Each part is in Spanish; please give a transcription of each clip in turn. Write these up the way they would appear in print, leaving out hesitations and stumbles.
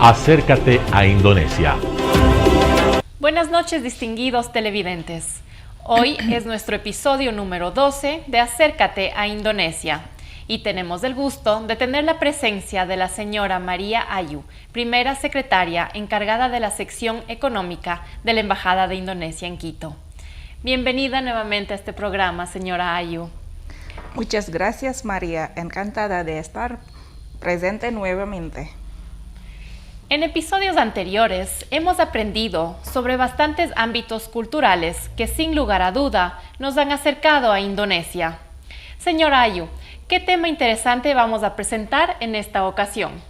Acércate a Indonesia. Buenas noches, distinguidos televidentes. Hoy es nuestro episodio número 12 de Acércate a Indonesia y tenemos el gusto de tener la presencia de la señora María Ayu, primera secretaria encargada de la sección económica de la Embajada de Indonesia en Quito. Bienvenida nuevamente a este programa, señora Ayu. Muchas gracias, María. Encantada de estar presente nuevamente. En episodios anteriores hemos aprendido sobre bastantes ámbitos culturales que sin lugar a duda nos han acercado a Indonesia. Señora Ayu, ¿qué tema interesante vamos a presentar en esta ocasión?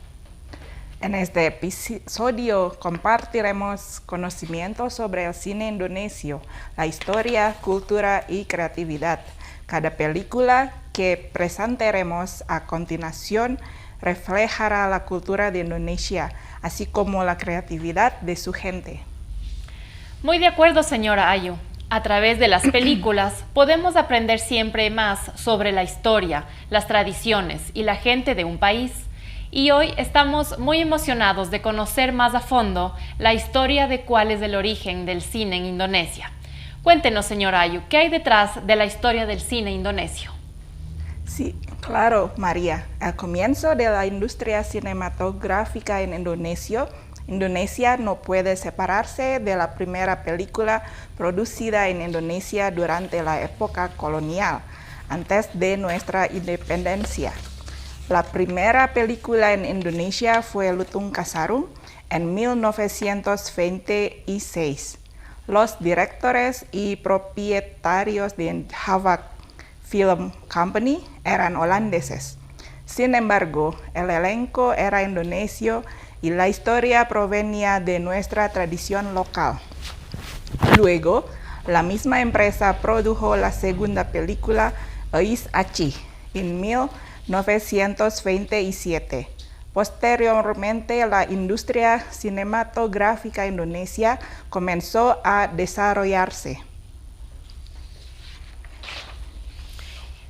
En este episodio compartiremos conocimientos sobre el cine indonesio, la historia, cultura y creatividad. Cada película que presentaremos a continuación reflejará la cultura de Indonesia, así como la creatividad de su gente. Muy de acuerdo, señora Ayu. A través de las películas podemos aprender siempre más sobre la historia, las tradiciones y la gente de un país. Y hoy estamos muy emocionados de conocer más a fondo la historia de cuál es el origen del cine en Indonesia. Cuéntenos, señora Ayu, ¿qué hay detrás de la historia del cine indonesio? Sí, claro, María. Al comienzo de la industria cinematográfica en Indonesia no puede separarse de la primera película producida en Indonesia durante la época colonial, antes de nuestra independencia. La primera película en Indonesia fue Lutung Kasarung en 1926. Los directores y propietarios de Havak Film Company eran holandeses. Sin embargo, el elenco era indonesio y la historia provenía de nuestra tradición local. Luego, la misma empresa produjo la segunda película, Eis Aci, en 1927. Posteriormente, la industria cinematográfica indonesia comenzó a desarrollarse.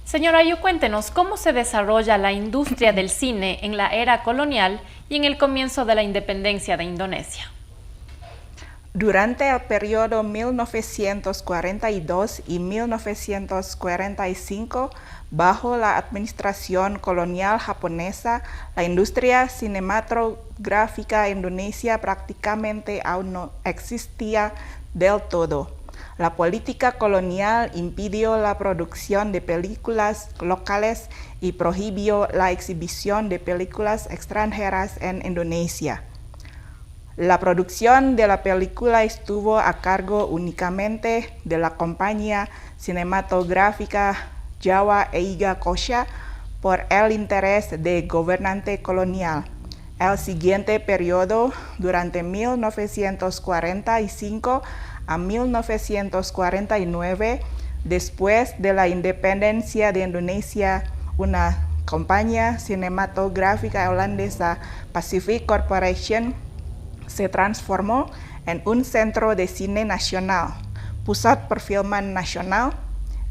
Señora Ayu, cuéntenos cómo se desarrolla la industria del cine en la era colonial y en el comienzo de la independencia de Indonesia. Durante el periodo 1942 y 1945, bajo la administración colonial japonesa, la industria cinematográfica indonesia prácticamente aún no existía del todo. La política colonial impidió la producción de películas locales y prohibió la exhibición de películas extranjeras en Indonesia. La producción de la película estuvo a cargo únicamente de la compañía cinematográfica Jawa Eiga Kosha por el interés del gobernante colonial. El siguiente periodo, durante 1945 a 1949, después de la independencia de Indonesia, una compañía cinematográfica holandesa, Pacific Corporation, se transformó en un centro de cine nacional, pusat perfilman nasional,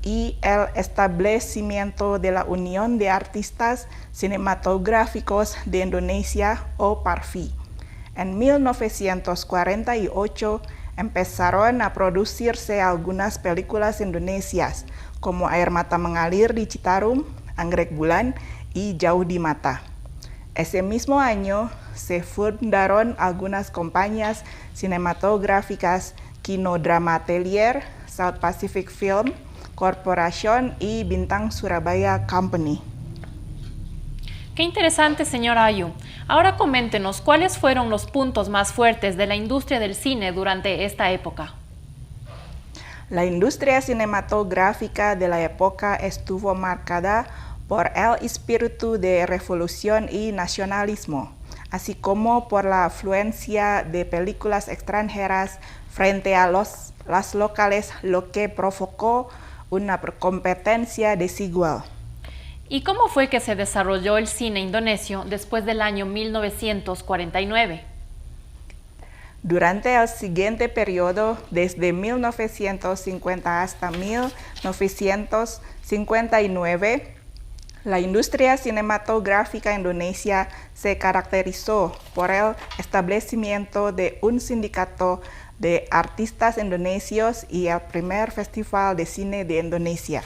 y el establecimiento de la Unión de Artistas Cinematográficos de Indonesia, o PARFI. En 1948, empezaron a producirse algunas películas indonesias, como Air Mata Mengalir di Citarum, Anggrek Bulan, y Jauh di Mata. Ese mismo año se fundaron algunas compañías cinematográficas, Kino Drama Atelier, South Pacific Film Corporation y Bintang Surabaya Company. Qué interesante, señora Ayu. Ahora coméntenos cuáles fueron los puntos más fuertes de la industria del cine durante esta época. La industria cinematográfica de la época estuvo marcada por el espíritu de revolución y nacionalismo, así como por la afluencia de películas extranjeras frente a las locales, lo que provocó una competencia desigual. ¿Y cómo fue que se desarrolló el cine indonesio después del año 1949? Durante el siguiente periodo, desde 1950 hasta 1959, La industria cinematográfica indonesia se caracterizó por el establecimiento de un sindicato de artistas indonesios y el primer festival de cine de Indonesia.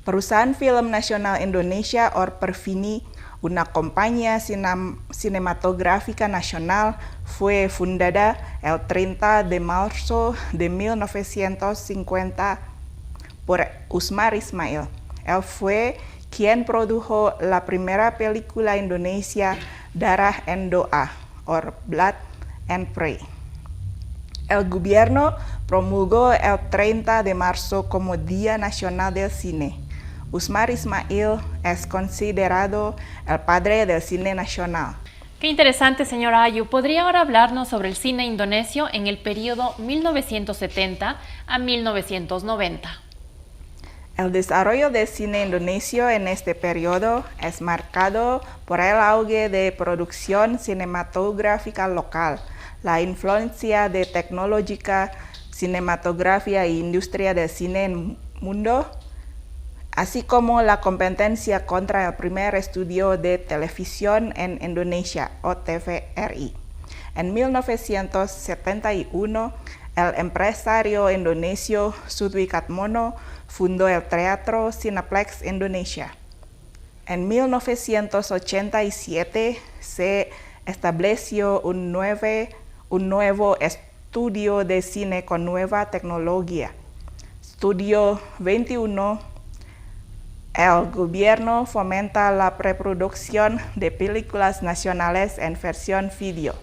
Perusahaan Film Nasional Indonesia o Perfini, una compañía cinematográfica nacional, fue fundada el 30 de marzo de 1950 por Usmar Ismail. Él fue quien produjo la primera película indonesia Darah and Doa, o Blood and Pray. El gobierno promulgó el 30 de marzo como Día Nacional del Cine. Usmar Ismail es considerado el padre del cine nacional. Qué interesante, señora Ayu. ¿Podría ahora hablarnos sobre el cine indonesio en el periodo 1970 a 1990? El desarrollo del cine indonesio en este periodo es marcado por el auge de producción cinematográfica local, la influencia de tecnológica, cinematografía e industria del cine en el mundo, así como la competencia contra el primer estudio de televisión en Indonesia, o TVRI. En 1971, el empresario indonesio Sudwi Katmono fundó el Teatro Cineplex Indonesia. En 1987 se estableció un nuevo estudio de cine con nueva tecnología, Studio 21. El gobierno fomenta la preproducción de películas nacionales en versión video.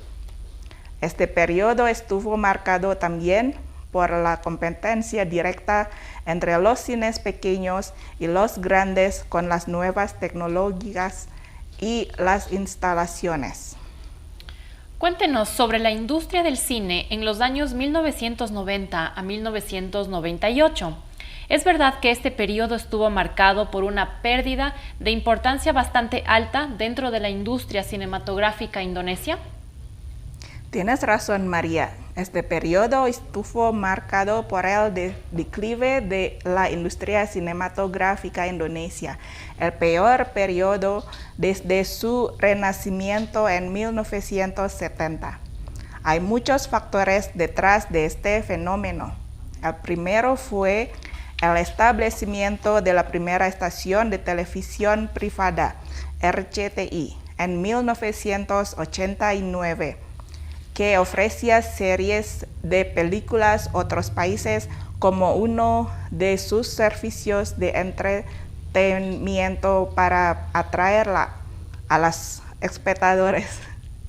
Este periodo estuvo marcado también por la competencia directa entre los cines pequeños y los grandes con las nuevas tecnologías y las instalaciones. Cuéntenos sobre la industria del cine en los años 1990 a 1998. ¿Es verdad que este periodo estuvo marcado por una pérdida de importancia bastante alta dentro de la industria cinematográfica indonesia? Tienes razón, María. Este periodo estuvo marcado por el declive de la industria cinematográfica indonesia, el peor periodo desde su renacimiento en 1970. Hay muchos factores detrás de este fenómeno. El primero fue el establecimiento de la primera estación de televisión privada, RCTI, en 1989, que ofrecía series de películas a otros países como uno de sus servicios de entretenimiento para atraer a los espectadores.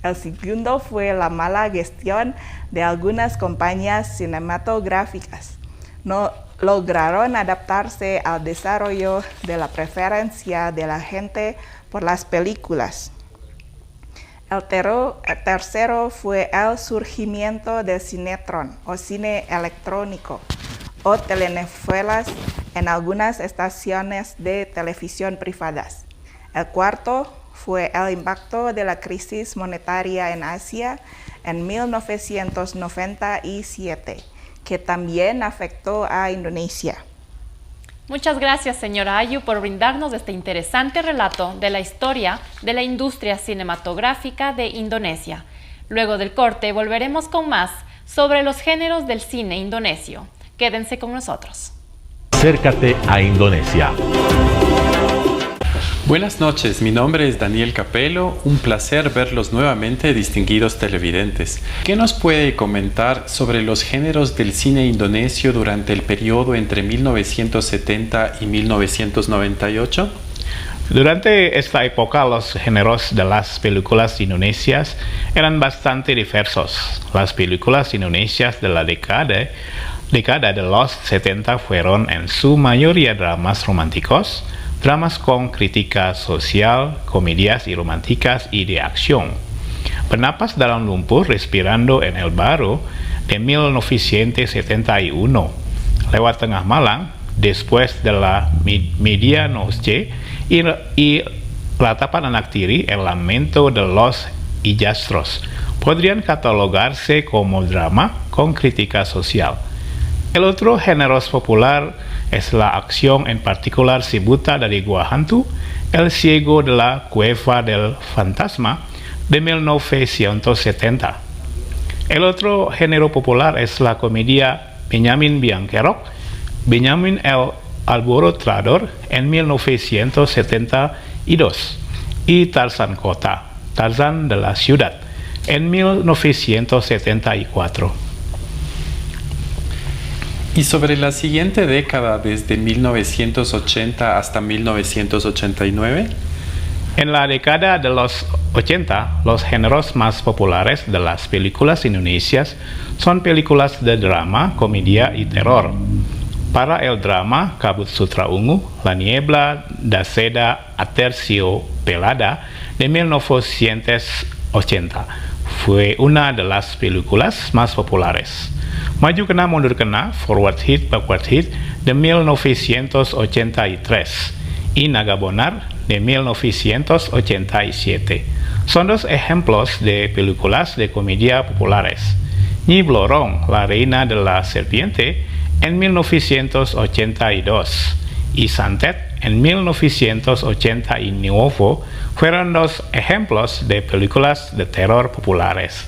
El segundo fue la mala gestión de algunas compañías cinematográficas. No lograron adaptarse al desarrollo de la preferencia de la gente por las películas. El tercero fue el surgimiento del cinetrón o cine electrónico o telenovelas en algunas estaciones de televisión privadas. El cuarto fue el impacto de la crisis monetaria en Asia en 1997, que también afectó a Indonesia. Muchas gracias, señora Ayu, por brindarnos este interesante relato de la historia de la industria cinematográfica de Indonesia. Luego del corte volveremos con más sobre los géneros del cine indonesio. Quédense con nosotros. Acércate a Indonesia. Buenas noches, mi nombre es Daniel Capello, un placer verlos nuevamente, distinguidos televidentes. ¿Qué nos puede comentar sobre los géneros del cine indonesio durante el periodo entre 1970 y 1998? Durante esta época, los géneros de las películas indonesias eran bastante diversos. Las películas indonesias de la década de los 70 fueron en su mayoría dramas románticos, dramas con crítica social, comedias y románticas y de acción. Bernapas dalam lumpur respirando en el barro de 1971, Lewat Tengah Malam, Después de la medianoche y La Tapan Anak Tiri, El Lamento de los Hijastros podrían catalogarse como drama con crítica social. El otro género popular es la acción, en particular Si Buta dari Gua Hantu, El ciego de la cueva del fantasma de 1970. El otro género popular es la comedia Benjamin Bianquero, Benjamin el Alborotador en 1972 y Tarzán Kota, Tarzán de la Ciudad en 1974. Y sobre la siguiente década, desde 1980 hasta 1989. En la década de los 80, los géneros más populares de las películas indonesias son películas de drama, comedia y terror. Para el drama, Kabut Sutra Ungu, La Niebla da Seda Aterciopelada de 1980 fue una de las películas más populares. Maju Kena Mundur Kena, Forward Hit Backward Hit de 1983 y Nagabonar de 1987. Son dos ejemplos de películas de comedia populares. Nyi Blorong, La Reina de la Serpiente, en 1982, y Santet, en 1989, fueron dos ejemplos de películas de terror populares.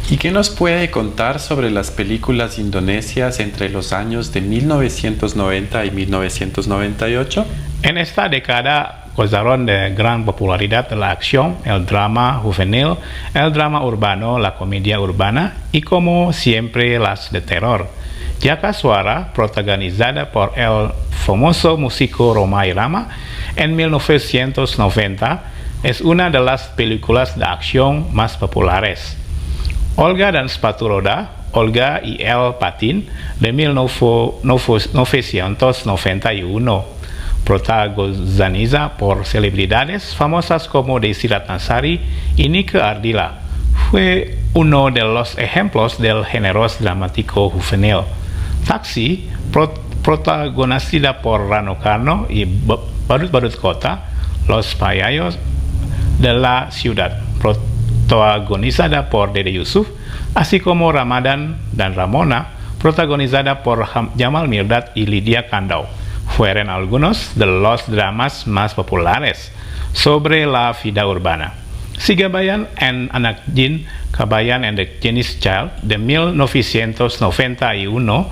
¿Y qué nos puede contar sobre las películas indonesias entre los años de 1990 y 1998? En esta década gozaron de gran popularidad la acción, el drama juvenil, el drama urbano, la comedia urbana y, como siempre, las de terror. Jaka Suara, protagonizada por el famoso músico Rhoma Irama en 1990, es una de las películas de acción más populares. Olga dan Sepatu Roda, Olga y el Patín, de 1991, protagonizada por celebridades famosas como Desi Ratnasari y Nike Ardila, fue uno de los ejemplos del género dramático juvenil. Taxi, protagonizada por Rano Karno y Badut Kota, Los Payasos de la Ciudad, protagonizada por Dede Yusuf, así como Ramadan dan Ramona, protagonizada por Jamal Mirdad y Lydia Kandou, fueron algunos de los dramas más populares sobre la vida urbana. Sigabayan and Anak Jin, Kabayan and the Chinese Child, de 1991,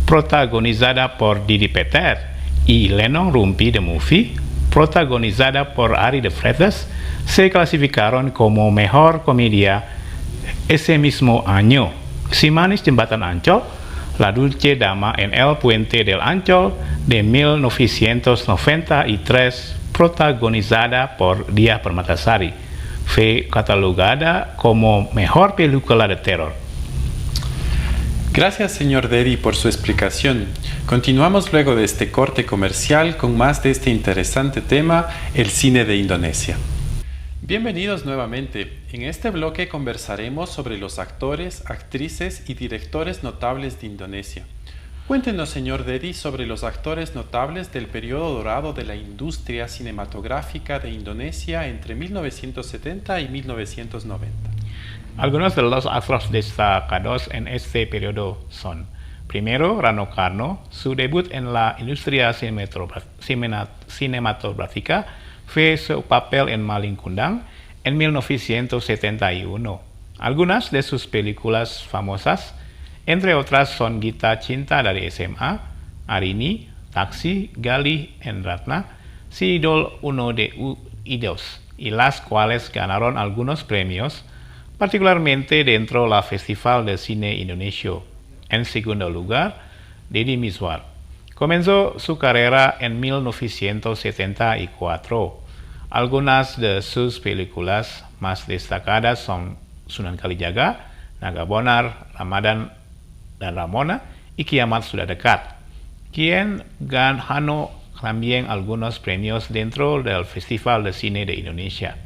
protagonizada por Didi Petet, y Lenong Rumpi the Movie, protagonizada por Ari de Freitas, se clasificaron como mejor comedia ese mismo año. Si Manis Jembatan Ancol, La Dulce Dama en el Puente del Ancol de 1993, protagonizada por Dia Permatasari, fue catalogada como mejor película de terror. Gracias, señor Dedi, por su explicación. Continuamos luego de este corte comercial con más de este interesante tema, el cine de Indonesia. Bienvenidos nuevamente. En este bloque conversaremos sobre los actores, actrices y directores notables de Indonesia. Cuéntenos, señor Dedi, sobre los actores notables del periodo dorado de la industria cinematográfica de Indonesia entre 1970 y 1990. Algunos de los actores destacados en este periodo son: primero, Rano Karno. Su debut en la industria cinematográfica fue su papel en Malin Kundang en 1971. Algunas de sus películas famosas, entre otras, son Gita Cinta dari SMA, Arini, Taxi, Galih and Ratna, Si Idol 1 y 2, y las cuales ganaron algunos premios, particularmente dentro del Festival de Cine Indonesia. En segundo lugar, Deddy Mizwar. Comenzó su carrera en 1974. Algunas de sus películas más destacadas son Sunan Kalijaga, Nagabonar, Ramadan dan Ramona y Kiamat Sudah Dekat, quien ganó también algunos premios dentro del Festival de Cine de Indonesia.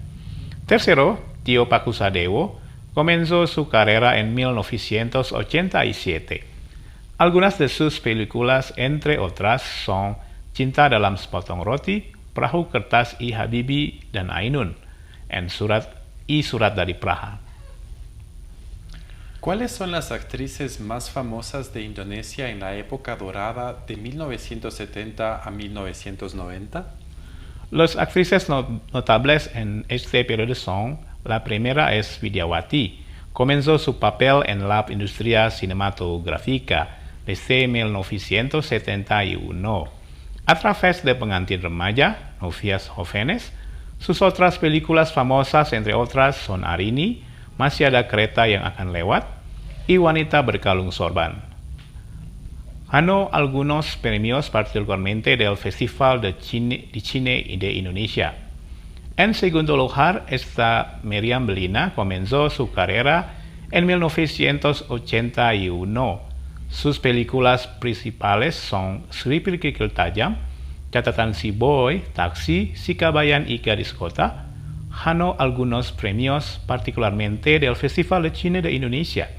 Tercero, Tio Pakusadewo comenzó su carrera en 1987. Algunas de sus películas, entre otras, son Cinta dalam Sepotong Roti, Perahu Kertas I Habibie dan Ainun, Surat dari Praha. ¿Cuáles son las actrices más famosas de Indonesia en la época dorada de 1970 a 1990? Las actrices notables en este periodo son: la primera es Widyawati. Comenzó su papel en la industria cinematográfica desde 1971. A través de Pengantin Remaja, Novias Jóvenes, sus otras películas famosas, entre otras, son Arini, Masih Ada Kereta Yang Akan Lewat, y Wanita Berkalung Sorban. Ganó algunos premios, particularmente del Festival de Cine de Indonesia. En segundo lugar está Meriam Bellina. Comenzó su carrera en 1981. Sus películas principales son Sri Kerikil Tajam, Catatan Si Boy, Taksi, Si Kabayan y Gadis Kota. Ganó algunos premios, particularmente del Festival de Cine de Indonesia.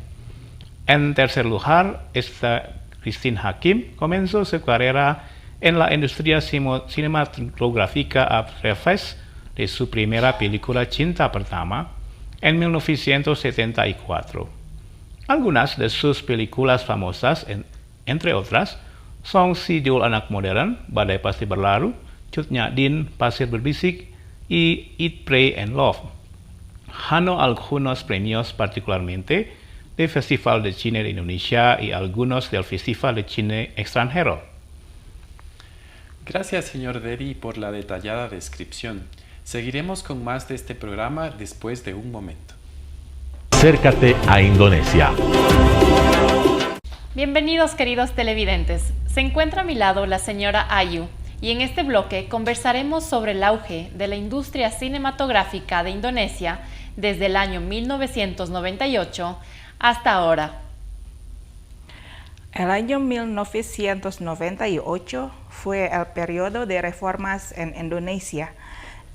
En tercer lugar está Christine Hakim. Comenzó su carrera en la industria cinematográfica a través de su primera película Cinta Pertama en 1974. Algunas de sus películas famosas, entre otras, son Si Jul Anak Modern, Badai Pasti Berlalu, Cut Nyak Dien, Pasir Berbisik, y Eat, Pray and Love. Ganó algunos premios, particularmente del Festival de Cine de Indonesia y algunos del Festival de Cine Extranjero. Gracias, señor Deri, por la detallada descripción. Seguiremos con más de este programa después de un momento. Acércate a Indonesia. Bienvenidos, queridos televidentes. Se encuentra a mi lado la señora Ayu, y en este bloque conversaremos sobre el auge de la industria cinematográfica de Indonesia desde el año 1998 hasta ahora. El año 1998 fue el periodo de reformas en Indonesia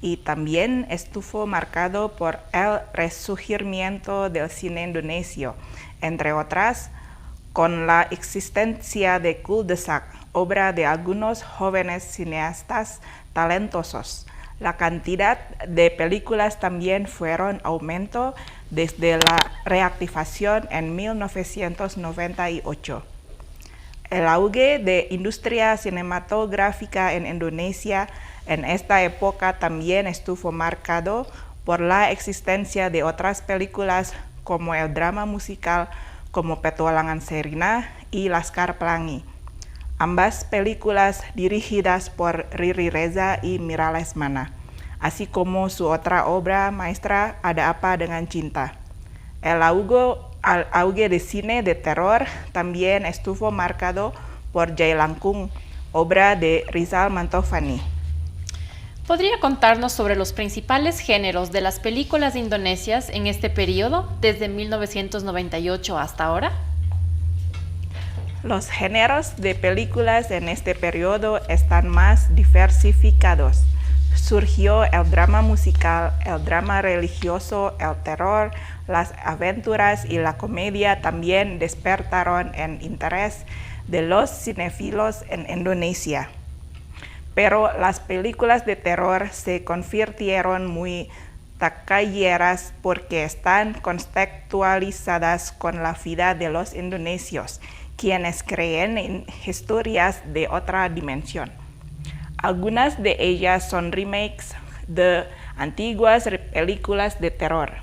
y también estuvo marcado por el resurgimiento del cine indonesio, entre otras, con la existencia de Cul-de-sac, obra de algunos jóvenes cineastas talentosos. La cantidad de películas también fueron aumento desde la reactivación en 1998. El auge de industria cinematográfica en Indonesia en esta época también estuvo marcado por la existencia de otras películas como el drama musical como Petualangan Sherina y Laskar Pelangi. Ambas películas dirigidas por Riri Reza y Mira Lesmana, así como su otra obra maestra Ada Apa Dengan Cinta. El auge de cine de terror también estuvo marcado por Jailangkung, obra de Rizal Mantovani. ¿Podría contarnos sobre los principales géneros de las películas indonesias en este periodo, desde 1998 hasta ahora? Los géneros de películas en este periodo están más diversificados. Surgió el drama musical, el drama religioso, el terror, las aventuras y la comedia también despertaron el interés de los cinéfilos en Indonesia. Pero las películas de terror se convirtieron muy taquilleras porque están contextualizadas con la vida de los indonesios, quienes creen en historias de otra dimensión. Algunas de ellas son remakes de antiguas películas de terror.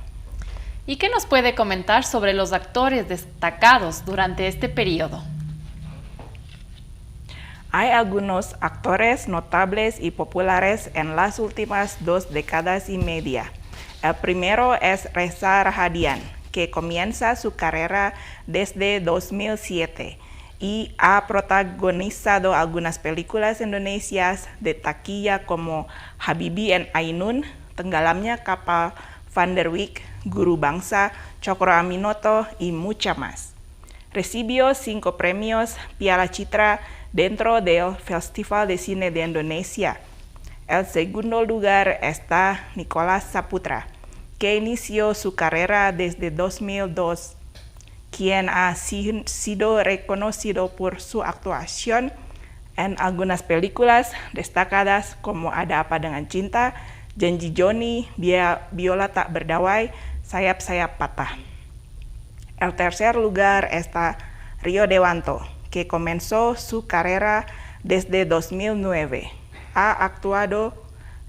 ¿Y qué nos puede comentar sobre los actores destacados durante este periodo? Hay algunos actores notables y populares en las últimas 2 décadas y media. El primero es Reza Rahadian, que comienza su carrera desde 2007 y ha protagonizado algunas películas indonesias de taquilla como Habibie and Ainun, Tenggelamnya Kapal Van der Wijk, Guru Bangsa, Cokro Aminoto y mucha más. Recibió 5 premios Piala Citra dentro del Festival de Cine de Indonesia. El segundo lugar está Nicholas Saputra, que inició su carrera desde 2002, quien ha sido reconocido por su actuación en algunas películas destacadas como Ada Apa Dengan Cinta, Janji Joni, Biola Tak Berdawai, Sayap-Sayap Patah. El tercer lugar está Rio Dewanto, que comenzó su carrera desde 2009. Ha actuado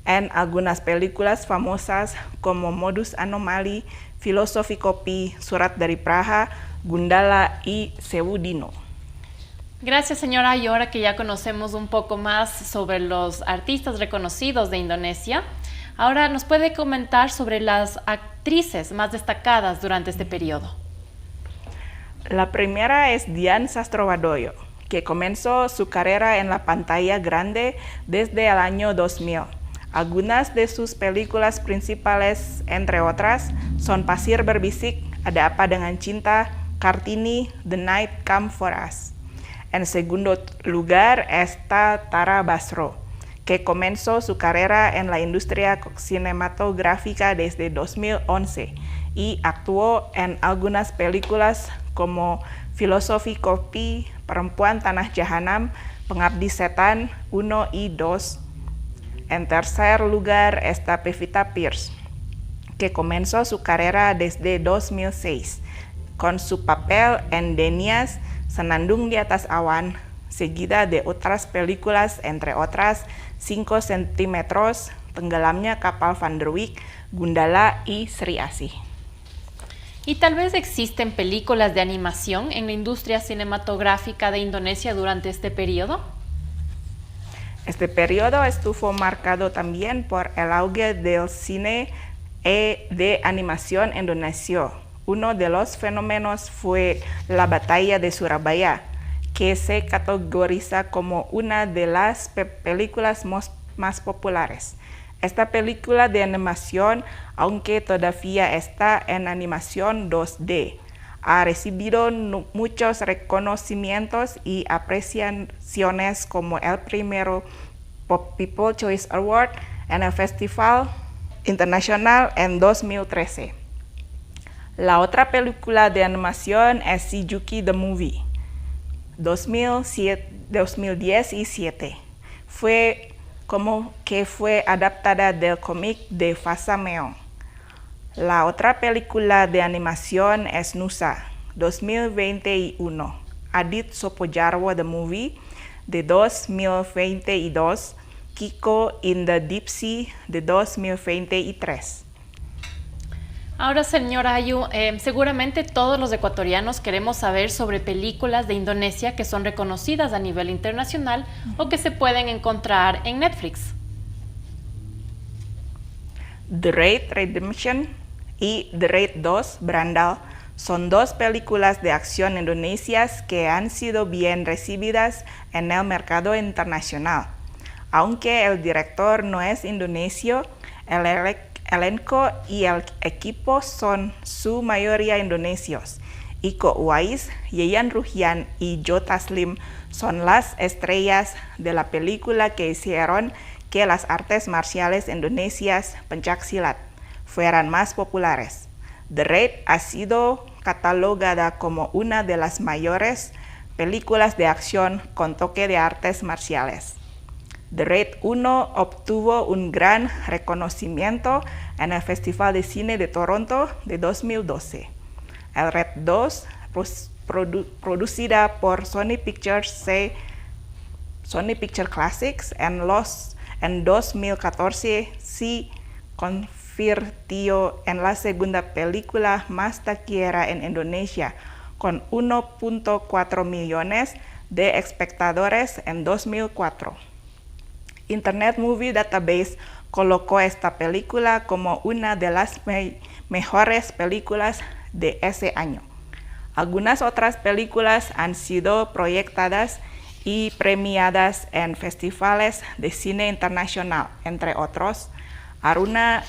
en algunas películas famosas como Modus Anomaly, Filosofi Kopi, Surat dari Praha, Gundala y Sewudino. Gracias, señora. Y ahora que ya conocemos un poco más sobre los artistas reconocidos de Indonesia, ahora nos puede comentar sobre las actrices más destacadas durante este periodo. La primera es Dian Sastrobadoyo, que comenzó su carrera en la pantalla grande desde el año 2000. Algunas de sus películas principales, entre otras, son Pasir Berbisik, Ada Apa Dengan Cinta, Kartini, The Night Come For Us. En segundo lugar está Tara Basro, que comenzó su carrera en la industria cinematográfica desde 2011 y actuó en algunas películas como Filosofi Kopi, Perempuan Tanah Jahanam, Pengabdi Setan 1 y 2. En tercer lugar está Pevita Pierce, que comenzó su carrera desde 2006 con su papel en Denias, Senandung di Atas Awan, seguida de otras películas, entre otras 5 centímetros, Tenggelamnya Kapal Van der Wijk, Gundala y Sri Asih. ¿Y tal vez existen películas de animación en la industria cinematográfica de Indonesia durante este periodo? Este periodo estuvo marcado también por el auge del cine de animación indonesio. Uno de los fenómenos fue la Batalla de Surabaya, que se categoriza como una de las películas más populares. Esta película de animación, aunque todavía está en animación 2D, ha recibido muchos reconocimientos y apreciaciones como el primero People's Choice Award en el Festival Internacional en 2013. La otra película de animación es Shizuki the Movie, 2017. Fue adaptada del cómic de Fasa Meong. La otra película de animación es Nusa, 2021. Adit Sopojarwo the Movie, de 2022. Kiko in the Deep Sea, de 2023. Ahora, señora Ayu, seguramente todos los ecuatorianos queremos saber sobre películas de Indonesia que son reconocidas a nivel internacional o que se pueden encontrar en Netflix. The Raid Redemption y The Raid 2 Brandal son dos películas de acción indonesias que han sido bien recibidas en el mercado internacional. Aunque el director no es indonesio, el elenco y el equipo son su mayoría indonesios. Iko Uwais, Yayan Ruhian y Joe Taslim son las estrellas de la película que hicieron que las artes marciales indonesias pencaksilat fueran más populares. The Raid ha sido catalogada como una de las mayores películas de acción con toque de artes marciales. The Raid 1 obtuvo un gran reconocimiento en el Festival de Cine de Toronto de 2012. El Raid 2, producida por Sony Picture Classics en 2014, se convirtió en la segunda película más taquillera en Indonesia, con 1.4 millones de espectadores en 2004. Internet Movie Database colocó esta película como una de las mejores películas de ese año. Algunas otras películas han sido proyectadas y premiadas en festivales de cine internacional, entre otros, Aruna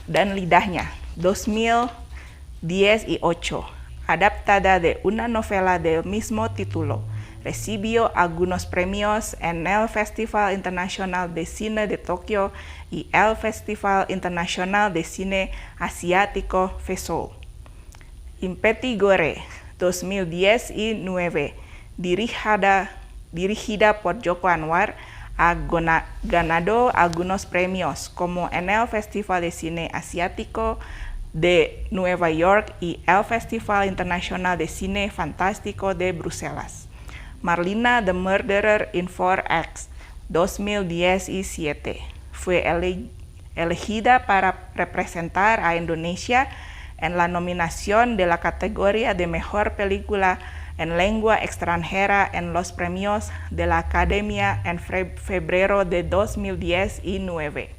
dan Lidahnya, 2018, adaptada de una novela del mismo título. Recibió algunos premios en el Festival Internacional de Cine de Tokio y el Festival Internacional de Cine Asiático FESOL. Impeti Gore, 2019, dirigida por Joko Anwar, ha ganado algunos premios, como en el Festival de Cine Asiático de Nueva York y el Festival Internacional de Cine Fantástico de Bruselas. Marlina the Murderer in 4X 2017 fue elegida para representar a Indonesia en la nominación de la categoría de Mejor Película en Lengua Extranjera en los premios de la Academia en febrero de 2019.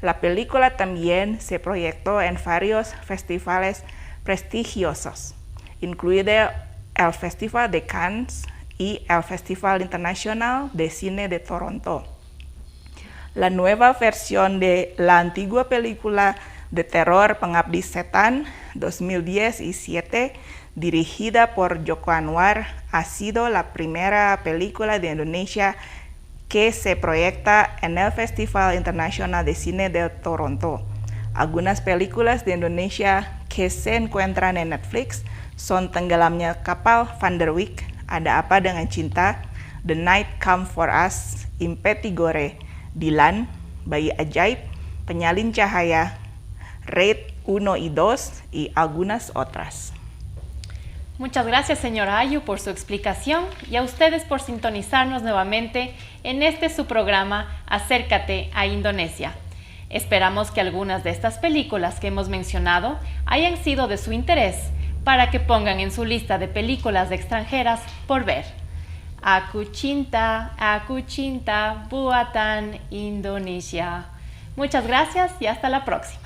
La película también se proyectó en varios festivales prestigiosos, incluido el Festival de Cannes y el Festival Internacional de Cine de Toronto. La nueva versión de la antigua película de terror Pengabdi Setan 2017, dirigida por Joko Anwar, ha sido la primera película de Indonesia que se proyecta en el Festival Internacional de Cine de Toronto. Algunas películas de Indonesia que se encuentran en Netflix son Tenggelamnya Kapal Van der Wijk, Ada Apa Dengan Cinta, The Night Come For Us, Impeti Gore, Dilan, Bayi Ajaib, Penyalin Cahaya, Raid 1 y 2 y algunas otras. Muchas gracias, señora Ayu, por su explicación y a ustedes por sintonizarnos nuevamente en su programa Acércate a Indonesia. Esperamos que algunas de estas películas que hemos mencionado hayan sido de su interés para que pongan en su lista de películas extranjeras por ver. Aku Cinta Buatan Indonesia. Muchas gracias y hasta la próxima.